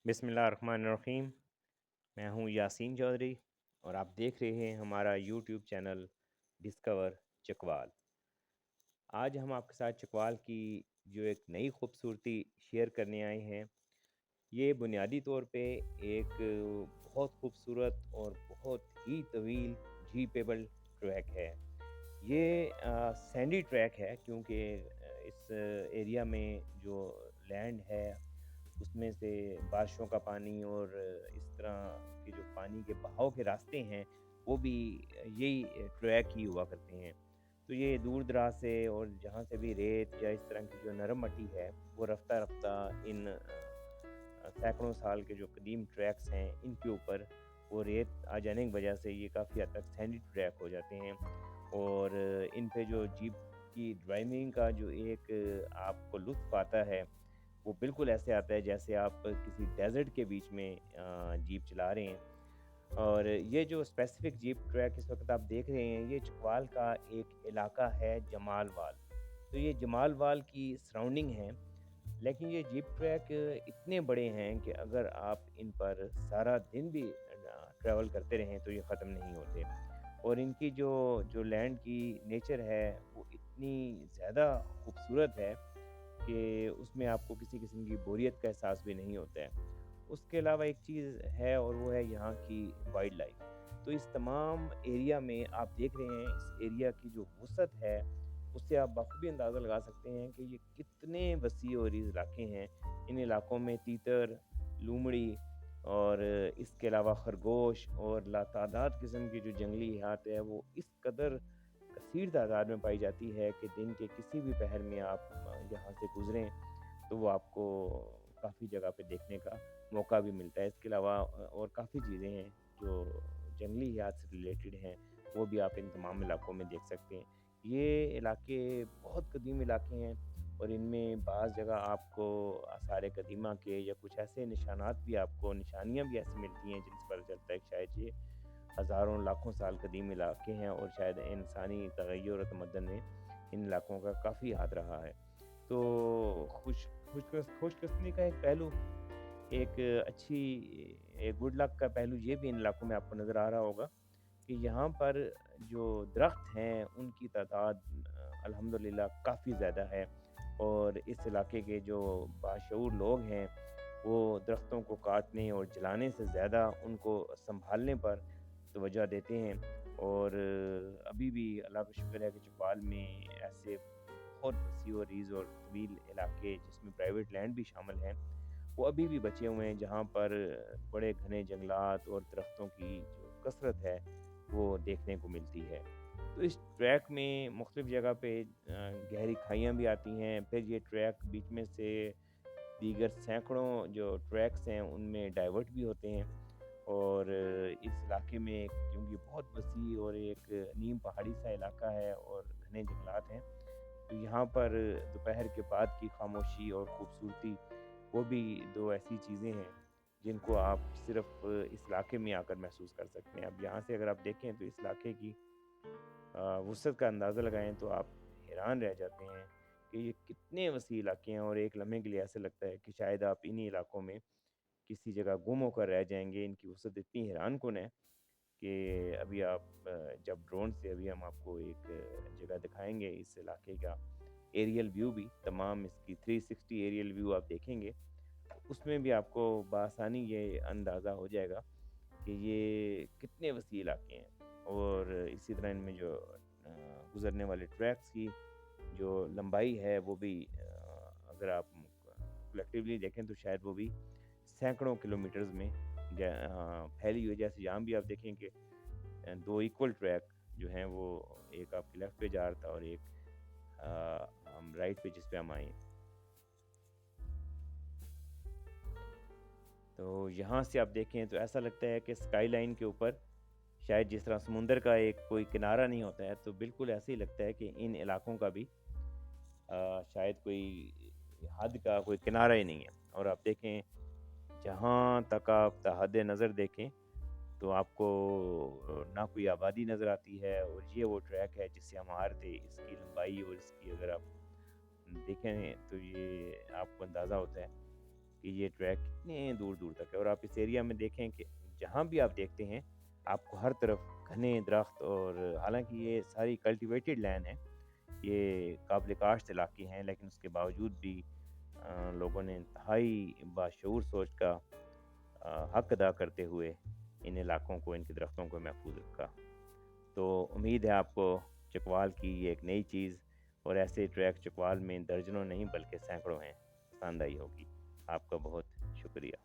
बिस्मिल्लाहिर्रहमानिर्रहीम। मैं हूँ यासीन चौधरी और आप देख रहे हैं हमारा यूट्यूब चैनल डिस्कवर चकवाल। आज हम आपके साथ चकवाल की जो एक नई खूबसूरती शेयर करने आए हैं। ये बुनियादी तौर पे एक बहुत खूबसूरत और बहुत ही तवील जीपेबल ट्रैक है। ये सैंडी ट्रैक है क्योंकि इस एरिया में जो लैंड है उसमें से बारिशों का पानी और इस तरह के जो पानी के बहाव के रास्ते हैं वो भी यही ट्रैक ही हुआ करते हैं। तो ये दूर दराज से और जहाँ से भी रेत या इस तरह की जो नरम मट्टी है वो रफ्ता रफ्ता इन सैकड़ों साल के जो कदीम ट्रैक्स हैं इनके ऊपर वो रेत आ जाने की वजह से ये काफ़ी हद तक सैंडी ट्रैक हो जाते हैं। और इन पे जो जीप की ड्राइविंग का जो एक आपको लुत्फ़ आता है वो बिल्कुल ऐसे आता है जैसे आप किसी डेज़र्ट के बीच में जीप चला रहे हैं। और ये जो स्पेसिफ़िक जीप ट्रैक इस वक़्त आप देख रहे हैं, ये चकवाल का एक इलाका है जमालवाल। तो ये जमालवाल की सराउंडिंग है, लेकिन ये जीप ट्रैक इतने बड़े हैं कि अगर आप इन पर सारा दिन भी ट्रैवल करते रहें तो ये ख़त्म नहीं होते। और इनकी जो जो लैंड की नेचर है, वो इतनी ज़्यादा खूबसूरत है कि उसमें आपको किसी किस्म की बोरियत का एहसास भी नहीं होता है। उसके अलावा एक चीज़ है और वो है यहाँ की वाइल्ड लाइफ। तो इस तमाम एरिया में आप देख रहे हैं इस एरिया की जो वसअत है, उससे आप बखूबी अंदाज़ा लगा सकते हैं कि ये कितने वसी और अरीज़ इलाके हैं। इन इलाकों में तीतर, लूमड़ी और इसके अलावा खरगोश और लातादाद किस्म की जो जंगली हयात है वो इस कदर कसीर तादाद में पाई जाती है कि दिन के किसी भी पहर में आप यहाँ से गुज़रें तो वो आपको काफ़ी जगह पे देखने का मौका भी मिलता है। इसके अलावा और काफ़ी चीज़ें हैं जो जंगली हयात से रिलेटेड हैं, वो भी आप इन तमाम इलाकों में देख सकते हैं। ये इलाके बहुत कदीम इलाके हैं और इनमें बाज़ जगह आपको आसार कदीमा के या कुछ ऐसे निशानात भी आपको निशानियाँ भी ऐसी मिलती हैं जिनसे पता चलता है कि शायद ये हज़ारों लाखों साल कदीम इलाके हैं और शायद इंसानी तगय्युर और तमद्दुन में इन इलाकों का काफ़ी हाथ रहा है। तो खुशकिस्मती का एक पहलू, एक अच्छी एक गुड लक का पहलू ये भी इन इलाकों में आपको नज़र आ रहा होगा कि यहाँ पर जो दरख्त हैं उनकी तादाद अल्हम्दुलिल्लाह काफ़ी ज़्यादा है। और इस इलाके के जो बाशऊर लोग हैं वो दरख्तों को काटने और जलाने से ज़्यादा उनको सँभालने पर तवज्जो देते हैं। और अभी भी अल्लाह का शुक्र है कि चौपाल में ऐसे बहुत वसी और अरीज़ और तवील इलाके जिसमें प्राइवेट लैंड भी शामिल हैं, वो अभी भी बचे हुए हैं जहाँ पर बड़े घने जंगलात और दरख्तों की जो कसरत है, वो देखने को मिलती है। तो इस ट्रैक में मुख्तलिफ़ जगह पे गहरी खाइयाँ भी आती हैं, फिर ये ट्रैक बीच में से दीगर सैकड़ों जो ट्रैक्स हैं उनमें डाइवर्ट भी होते हैं। और इस इलाके में क्योंकि बहुत वसी और एक नीम पहाड़ी सा इलाका है और घने जंगलात हैं, तो यहाँ पर दोपहर के बाद की खामोशी और खूबसूरती वो भी 2 ऐसी चीज़ें हैं जिनको आप सिर्फ़ इस इलाके में आकर महसूस कर सकते हैं। अब यहाँ से अगर आप देखें तो इस इलाके की वसअत का अंदाज़ा लगाएँ तो आप हैरान रह जाते हैं कि ये कितने वसी इलाके हैं और एक लम्हे के लिए ऐसा लगता है कि शायद आप इन्हीं इलाकों में किसी जगह गुम होकर रह जाएँगे। इनकी वसअत इतनी हैरानकुन है कि अभी आप जब ड्रोन से अभी हम आपको एक जगह दिखाएँगे इस इलाके का एरियल व्यू भी, तमाम इसकी 360 एरियल व्यू आप देखेंगे, उसमें भी आपको बआसानी ये अंदाज़ा हो जाएगा कि ये कितने वसी इलाके हैं। और इसी तरह इनमें जो गुज़रने वाले ट्रैक्स की जो लंबाई है वो भी अगर आप कलेक्टिवली देखें तो शायद वो भी सैकड़ों किलोमीटर्स में फैली हुई है। जैसे यहाँ भी आप देखें कि 2 इक्वल ट्रैक जो हैं वो एक आपके लेफ्ट पे जा रहा था और एक हम राइट पे जिस पे हम आए। तो यहाँ से आप देखें तो ऐसा लगता है कि स्काई लाइन के ऊपर शायद जिस तरह समुंदर का एक कोई किनारा नहीं होता है, तो बिल्कुल ऐसे ही लगता है कि इन इलाकों का भी शायद कोई हद का कोई किनारा ही नहीं है। और आप देखें जहाँ तक आप तहद नज़र देखें तो आपको ना कोई आबादी नज़र आती है। और ये वो ट्रैक है जिससे हम आ रहे थे। इसकी लंबाई और इसकी अगर आप देखें तो ये आपको अंदाज़ा होता है کہ یہ ٹریک کتنے دور دور تک ہے، اور آپ اس ایریا میں دیکھیں کہ جہاں بھی آپ دیکھتے ہیں آپ کو ہر طرف گھنے درخت، اور حالانکہ یہ ساری کلٹیویٹڈ لینڈ ہے، یہ قابل کاشت علاقے ہیں، لیکن اس کے باوجود بھی لوگوں نے انتہائی باشعور سوچ کا حق ادا کرتے ہوئے ان علاقوں کو، ان کے درختوں کو محفوظ رکھا۔ تو امید ہے آپ کو چکوال کی یہ ایک نئی چیز، اور ایسے ٹریک چکوال میں درجنوں نہیں بلکہ سینکڑوں ہیں، پسند آئی ہوگی۔ آپ کا بہت شکریہ۔